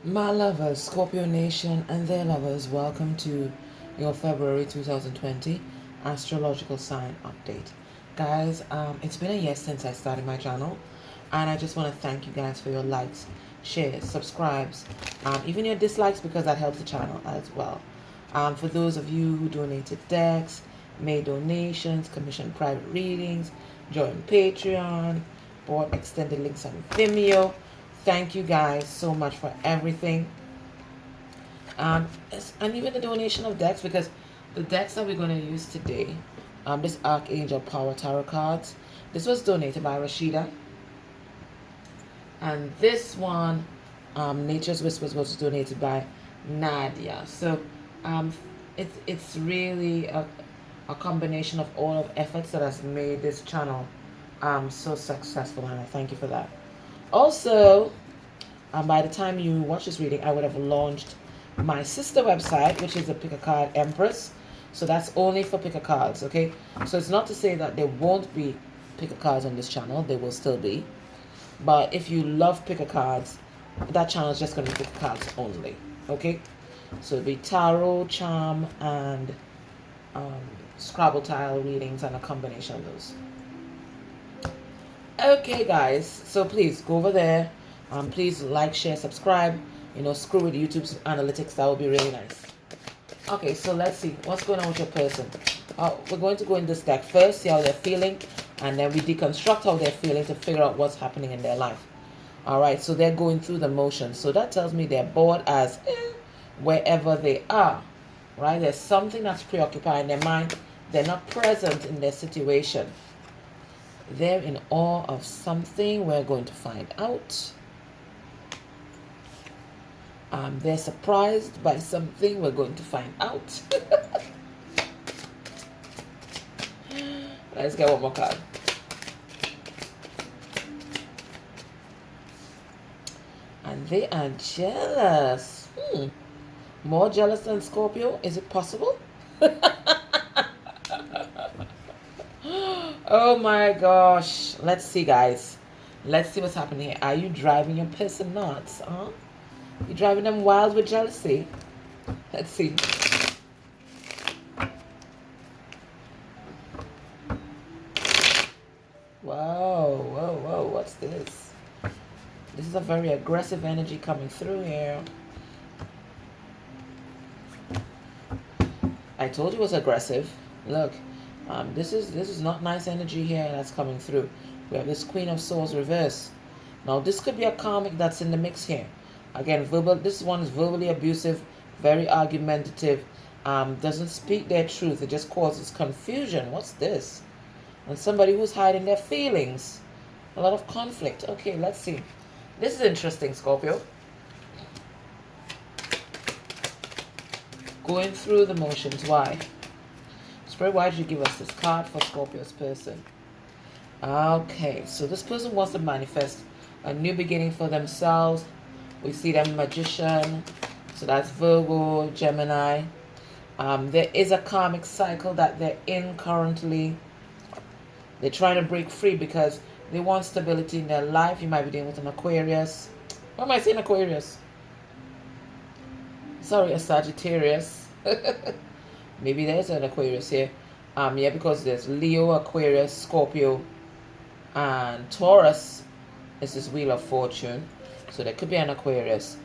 My lovers, Scorpio Nation and their lovers, welcome to your February 2020 astrological sign update. Guys, it's been a year since I started my channel, and I just want to thank you guys for your likes, shares, subscribes, even your dislikes, because that helps the channel as well. For those of you who donated decks, made donations, commissioned private readings, joined Patreon, bought extended links on Vimeo, thank you guys so much for everything. And even the donation of decks, because the decks that we're going to use today, this Archangel Power Tarot cards, this was donated by Rashida. And this one, Nature's Whispers, was donated by Nadia. So it's really a combination of all of efforts that has made this channel so successful, and I thank you for that. Also, by the time you watch this reading, I would have launched my sister website, which is the Pick a Card Empress. So that's only for pick a cards, okay? So it's not to say that there won't be pick a cards on this channel. There will still be. But if you love pick a cards, that channel is just going to be pick a cards only, okay? So it'll be tarot, charm, and Scrabble tile readings, and a combination of those. Okay, guys, so please go over there. Please like, share, subscribe. Screw with YouTube's analytics. That would be really nice. Okay, so let's see what's going on with your person. We're going to go in this deck first, see how they're feeling, and then we deconstruct how they're feeling to figure out what's happening in their life. All right, so they're going through the motions. So that tells me they're bored as wherever they are. Right? There's something that's preoccupying their mind. They're not present in their situation. They're in awe of something. We're going to find out. They're surprised by something. We're going to find out. Let's get one more card. And they are jealous. More jealous than Scorpio? Is it possible? Oh my gosh. Let's see, guys. Let's see what's happening here. Are you driving your person nuts? You're driving them wild with jealousy. Let's see. Whoa, whoa, whoa. What's this? This is a very aggressive energy coming through here. I told you it was aggressive. Look, this is not nice energy here that's coming through. We have this Queen of Swords reverse. Now, this could be a karmic that's in the mix here. Again, this one is verbally abusive, very argumentative, doesn't speak their truth. It just causes confusion. What's this? And somebody who's hiding their feelings. A lot of conflict. Okay, let's see. This is interesting, Scorpio. Going through the motions. Why? Spirit, why did you give us this card for Scorpio's person? Okay, so this person wants to manifest a new beginning for themselves. We see them Magician, so that's Virgo, Gemini. There is a karmic cycle that they're in currently. They're trying to break free because they want stability in their life. You might be dealing with an Aquarius. What am I saying, Aquarius? Sorry, a Sagittarius. Maybe there's an Aquarius here. Yeah, because there's Leo, Aquarius, Scorpio, and Taurus is this Wheel of Fortune. So there could be an Aquarius.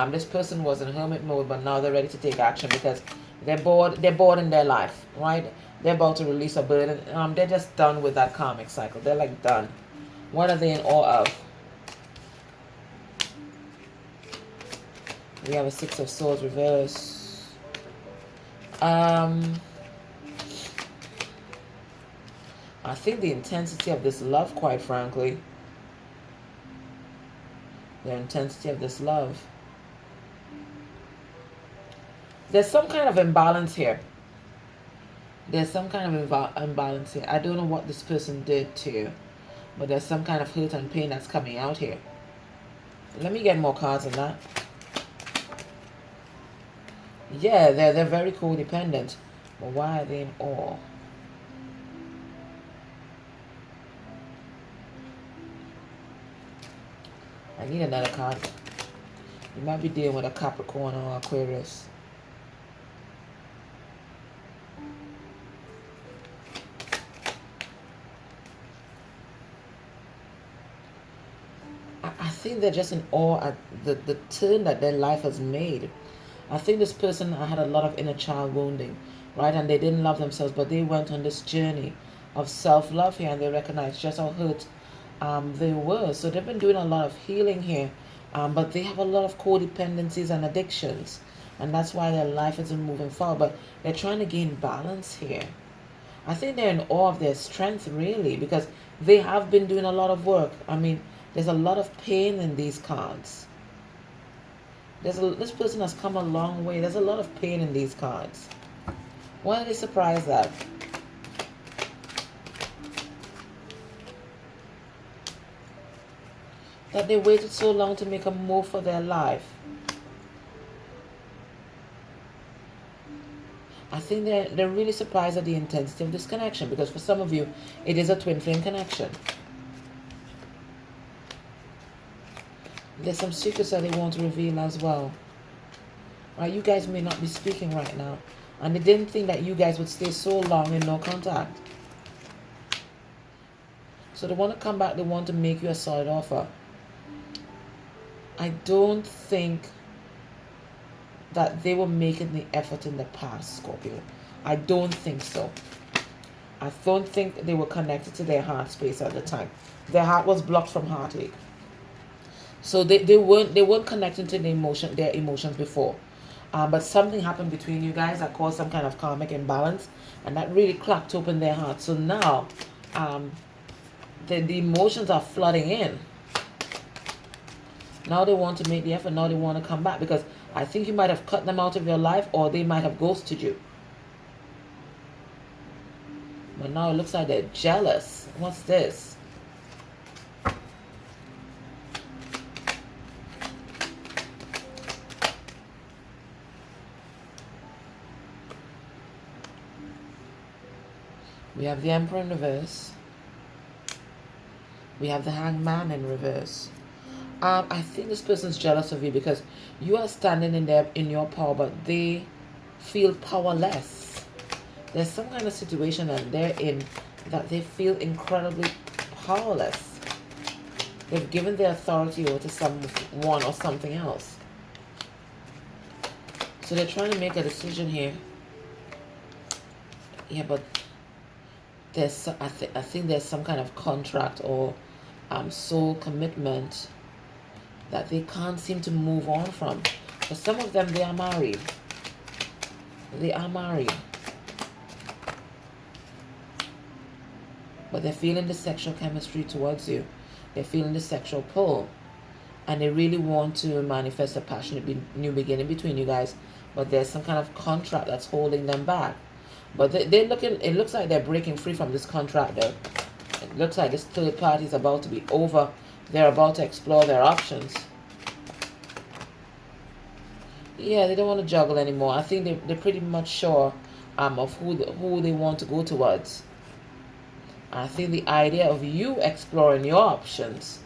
This person was in hermit mode, but now they're ready to take action because they're bored. They're bored in their life, right? They're about to release a burden. They're just done with that karmic cycle. They're like done. What are they in awe of? We have a Six of Swords reverse. I think the intensity of this love, quite frankly. The intensity of this love. There's some kind of imbalance here. There's some kind of imbalance here. I don't know what this person did to you, but there's some kind of hurt and pain that's coming out here. Let me get more cards on that. Yeah, they're very codependent. But why are they in awe? I need another card. You might be dealing with a Capricorn or Aquarius. I think they're just in awe at the turn that their life has made. I think this person had a lot of inner child wounding, right? And they didn't love themselves, but they went on this journey of self-love here, and they recognized just how hurt they were. So they've been doing a lot of healing here, but they have a lot of codependencies and addictions, and that's why their life isn't moving forward. But they're trying to gain balance here. I think they're in awe of their strength, really, because they have been doing a lot of work. I mean, there's a lot of pain in these cards. This person has come a long way. There's a lot of pain in these cards. Why are they surprised at? That they waited so long to make a move for their life. I think they're really surprised at the intensity of this connection, because for some of you, it is a twin flame connection. There's some secrets that they want to reveal as well. Right, you guys may not be speaking right now, and they didn't think that you guys would stay so long in no contact. So they want to come back, they want to make you a solid offer. I don't think that they were making the effort in the past, Scorpio. I don't think so. I don't think they were connected to their heart space at the time. Their heart was blocked from heartache. So they weren't connecting to their emotions before. But something happened between you guys that caused some kind of karmic imbalance, and that really cracked open their heart. So now the emotions are flooding in. Now they want to make the effort. Now they want to come back, because I think you might have cut them out of your life, or they might have ghosted you. But now it looks like they're jealous. What's this? We have the Emperor in reverse. We have the Hanged Man in reverse. I think this person's jealous of you because you are standing in your power, but they feel powerless. There's some kind of situation that they're in that they feel incredibly powerless. They've given their authority over to someone or something else. So they're trying to make a decision here. Yeah, but I think there's some kind of contract or soul commitment that they can't seem to move on from. For some of them, they are married. They are married. But they're feeling the sexual chemistry towards you. They're feeling the sexual pull. And they really want to manifest a passionate new beginning between you guys. But there's some kind of contract that's holding them back. But it looks like they're breaking free from this contract though. It looks like this third party is about to be over. They're about to explore their options. Yeah, they don't want to juggle anymore. I think they're pretty much sure of who they want to go towards. I think the idea of you exploring your options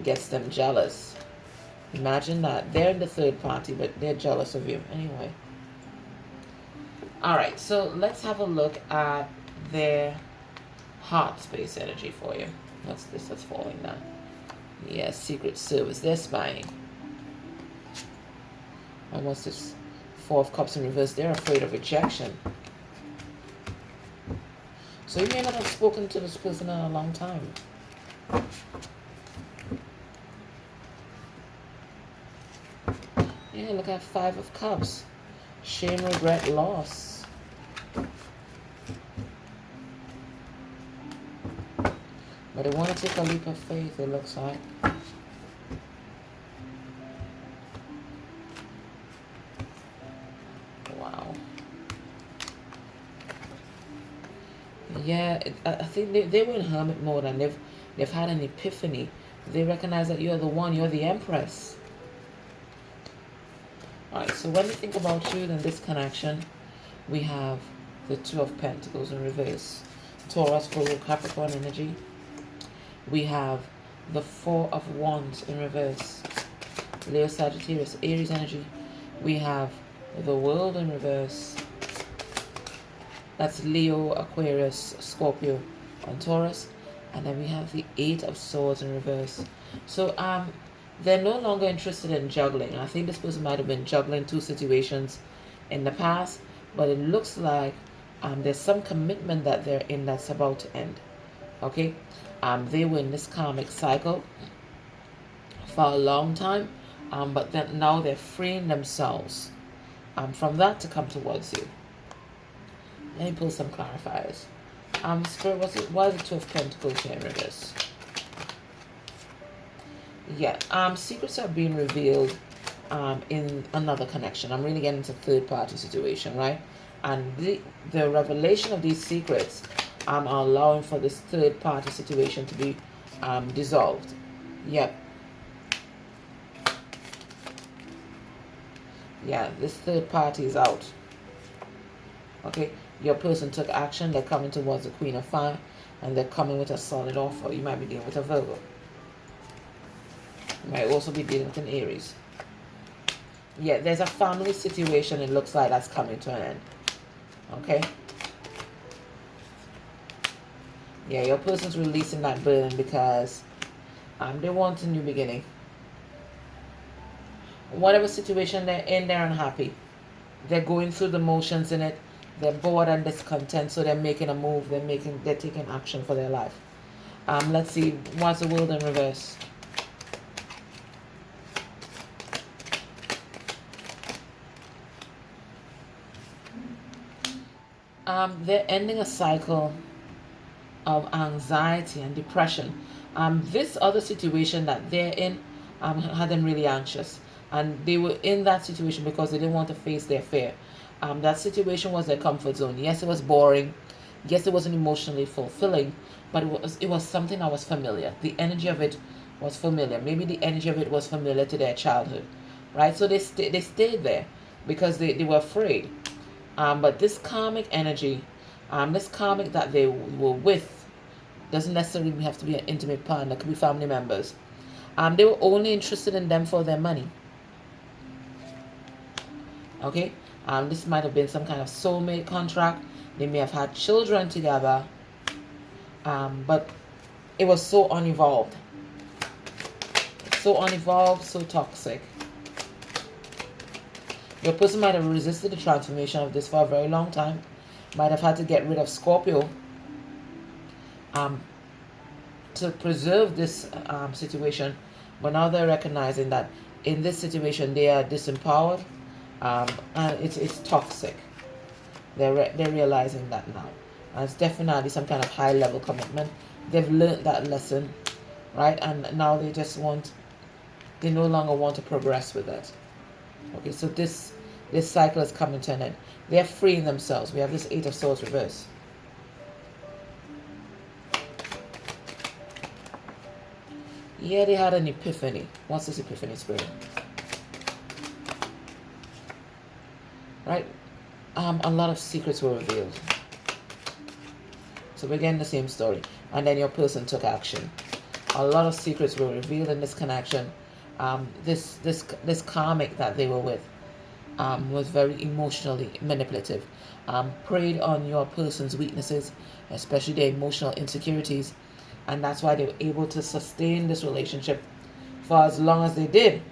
gets them jealous. Imagine that. They're in the third party, but they're jealous of you. Anyway. Alright, so let's have a look at their heart space energy for you. What's this that's falling down? Yeah, Secret Service. They're spying. And what's this? Four of Cups in reverse. They're afraid of rejection. So you may not have spoken to this person in a long time. Yeah, look at Five of Cups. Shame, regret, loss. But they want to take a leap of faith, it looks like. Wow. Yeah, I think they were in hermit mode, and they've had an epiphany. They recognize that you're the one, you're the Empress. Alright, so when we think about you and this connection, we have the Two of Pentacles in reverse. Taurus, Virgo, Capricorn energy. We have the Four of Wands in reverse. Leo, Sagittarius, Aries energy. We have the World in reverse. That's Leo, Aquarius, Scorpio, and Taurus. And then we have the Eight of Swords in reverse. So they're no longer interested in juggling. I think this person might have been juggling two situations in the past, but it looks like there's some commitment that they're in that's about to end. Okay, they were in this karmic cycle for a long time, but then now they're freeing themselves from that to come towards you. Let me pull some clarifiers. Spirit, why is the Two of Pentacles here in reverse? Yeah, secrets are being revealed in another connection. I'm really getting into third-party situation, right? And the revelation of these secrets are allowing for this third-party situation to be dissolved. Yep. Yeah, this third party is out. Okay, your person took action. They're coming towards the Queen of Fire, and they're coming with a solid offer. You might be dealing with a Virgo. You might also be dealing with an Aries. Yeah, there's a family situation. It looks like that's coming to an end. Okay. Yeah, your person's releasing that burden because they want a new beginning. Whatever situation they're in, they're unhappy. They're going through the motions in it. They're bored and discontent, so they're making a move. They're taking action for their life. Let's see, what's the World in reverse? They're ending a cycle of anxiety and depression. This other situation that they're in had them really anxious, and they were in that situation because they didn't want to face their fear. That situation was their comfort zone. Yes, it was boring. Yes, it wasn't emotionally fulfilling, but it was something that was familiar. The energy of it was familiar. Maybe the energy of it was familiar to their childhood, right? So they stayed there because they were afraid. But this karmic energy, this karmic that they were with, doesn't necessarily have to be an intimate partner. It could be family members. They were only interested in them for their money. Okay, this might have been some kind of soulmate contract. They may have had children together, but it was so unevolved. So unevolved, so toxic. Your person might have resisted the transformation of this for a very long time. Might have had to get rid of Scorpio to preserve this situation. But now they're recognizing that in this situation they are disempowered, and it's toxic. They're realizing that now. And it's definitely some kind of high level commitment. They've learned that lesson, right? And now they no longer want to progress with it. Okay, so this cycle is coming to an end. They're freeing themselves. We have this Eight of Swords reverse. Yeah, they had an epiphany. What's this epiphany, Spirit? Right? A lot of secrets were revealed. So we're getting the same story. And then your person took action. A lot of secrets were revealed in this connection. This karmic that they were with was very emotionally manipulative. Preyed on your person's weaknesses, especially their emotional insecurities. And that's why they were able to sustain this relationship for as long as they did.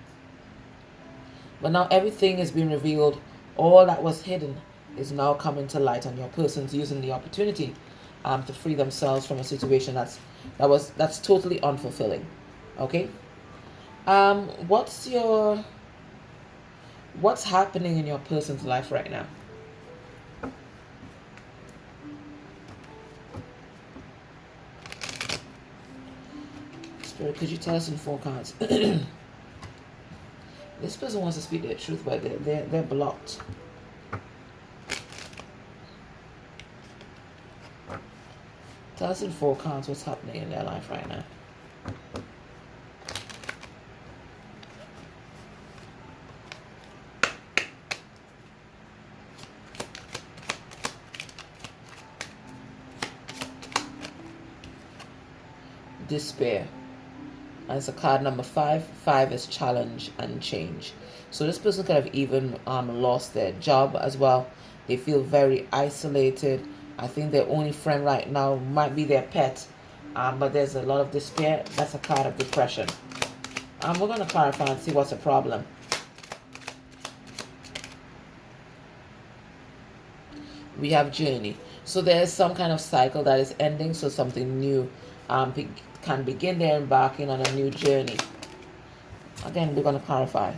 But now everything is being revealed. All that was hidden is now coming to light, and your person's using the opportunity to free themselves from a situation that's totally unfulfilling. Okay? What's happening in your person's life right now? Spirit, could you tell us in 4 cards? This person wants to speak their truth, but they're blocked. Tell us in 4 cards what's happening in their life right now. Despair. And it's a card number 5. 5 is challenge and change. So this person could have even lost their job as well. They feel very isolated. I think their only friend right now might be their pet. But there's a lot of despair. That's a card of depression. We're going to clarify and see what's the problem. We have journey. So there's some kind of cycle that is ending. So something new can begin. They're embarking on a new journey. Again, we're going to clarify.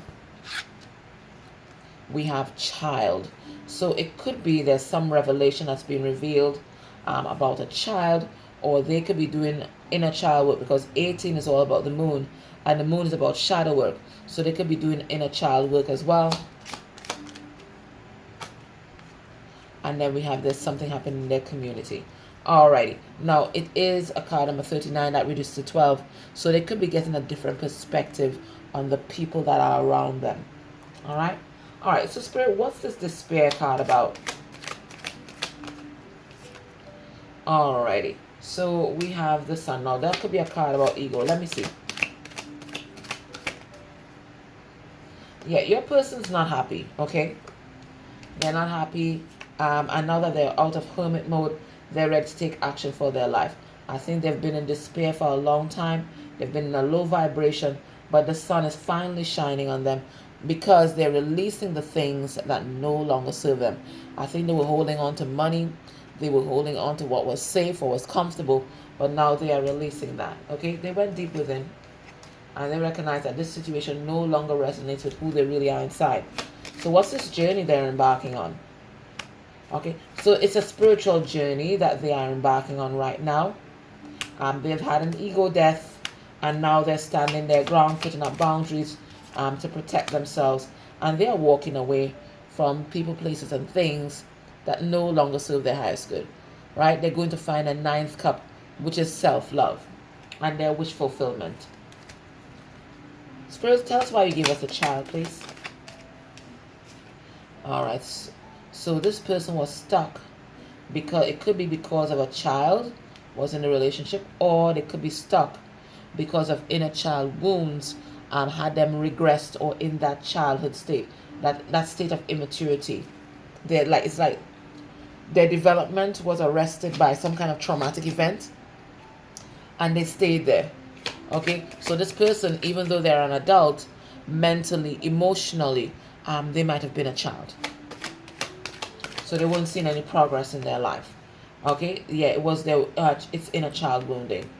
We have child. So it could be there's some revelation that's been revealed about a child, or they could be doing inner child work, because 18 is all about the moon, and the moon is about shadow work. So they could be doing inner child work as well. And then we have there's something happening in their community. Alrighty. Now it is a card number 39 that reduced to 12. So they could be getting a different perspective on the people that are around them. Alright. Alright, so Spirit, what's this despair card about? Alrighty. So we have the Sun. Now that could be a card about ego. Let me see. Yeah, your person's not happy, okay? They're not happy. And now that they're out of hermit mode, they're ready to take action for their life. I think they've been in despair for a long time. They've been in a low vibration, but the sun is finally shining on them because they're releasing the things that no longer serve them. I think they were holding on to money. They were holding on to what was safe or was comfortable, but now they are releasing that, okay? They went deep within, and they recognize that this situation no longer resonates with who they really are inside. So what's this journey they're embarking on? Okay, so it's a spiritual journey that they are embarking on right now. They've had an ego death, and now they're standing their ground, putting up boundaries to protect themselves. And they are walking away from people, places, and things that no longer serve their highest good. Right? They're going to find a 9th cup, which is self-love and their wish fulfillment. Spirit, tell us why you gave us a child, please. All right. So this person was stuck because it could be because of a child was in a relationship, or they could be stuck because of inner child wounds had them regressed or in that childhood state, that state of immaturity. It's like their development was arrested by some kind of traumatic event, and they stayed there. Okay, so this person, even though they're an adult, mentally, emotionally, they might have been a child. So they weren't seeing any progress in their life. Okay, yeah, it was their it's inner child wounding,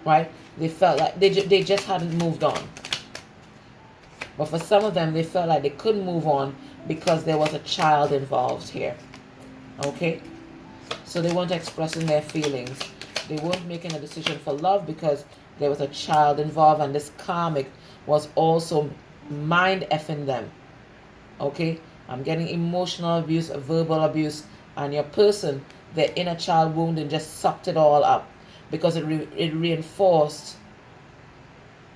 right? They felt like they just hadn't moved on. But for some of them, they felt like they couldn't move on because there was a child involved here. Okay, so they weren't expressing their feelings. They weren't making a decision for love because there was a child involved, and this karmic was also mind effing them. Okay, I'm getting emotional abuse, verbal abuse, and your person, their inner child wounding just sucked it all up because it reinforced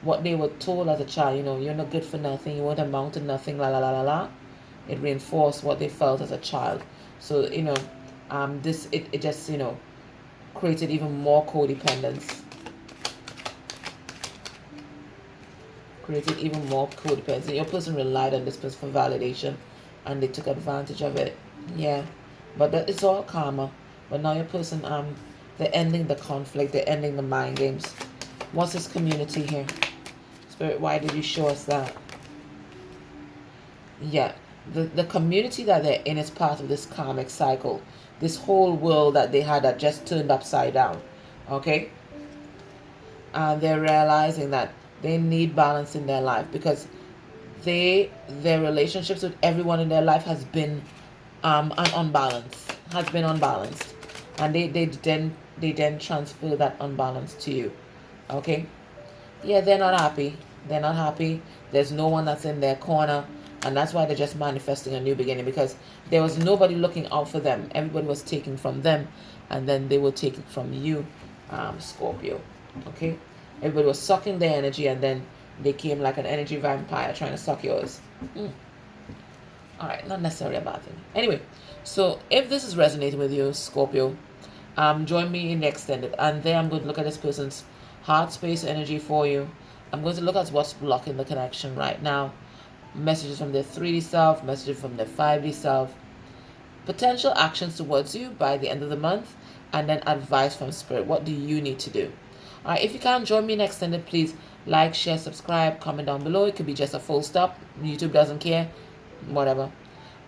what they were told as a child. You know, you're not good for nothing, you won't amount to nothing, la la la la la. It reinforced what they felt as a child. So, you know, it just, you know, created even more codependence. Created even more codependence. Your person relied on this person for validation, and they took advantage of it. Yeah, but that it's all karma. But now your person, they're ending the conflict. They're ending the mind games. What's this community here? Spirit, why did you show us that? Yeah, the community that they're in is part of this karmic cycle. This whole world that they had that just turned upside down. Okay? And they're realizing that they need balance in their life because their relationships with everyone in their life has been unbalanced, and they then transfer that unbalance to you. Okay, yeah, they're not happy. There's no one that's in their corner, and that's why they're just manifesting a new beginning, because there was nobody looking out for them. Everybody was taking from them, and then they will take it from you, Scorpio. Okay, everybody was sucking their energy, and then they came like an energy vampire trying to suck yours. Alright, not necessarily a bad thing. Anyway, so if this is resonating with you, Scorpio, join me in the extended. And then I'm going to look at this person's heart space energy for you. I'm going to look at what's blocking the connection right now. Messages from their 3D self, messages from their 5D self, potential actions towards you by the end of the month, and then advice from Spirit. What do you need to do? All right, if you can't join me in extended, please like, share, subscribe, comment down below. It could be just a full stop. YouTube doesn't care, whatever.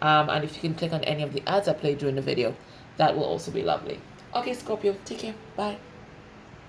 And if you can click on any of the ads I played during the video, that will also be lovely. Okay, Scorpio, take care. Bye.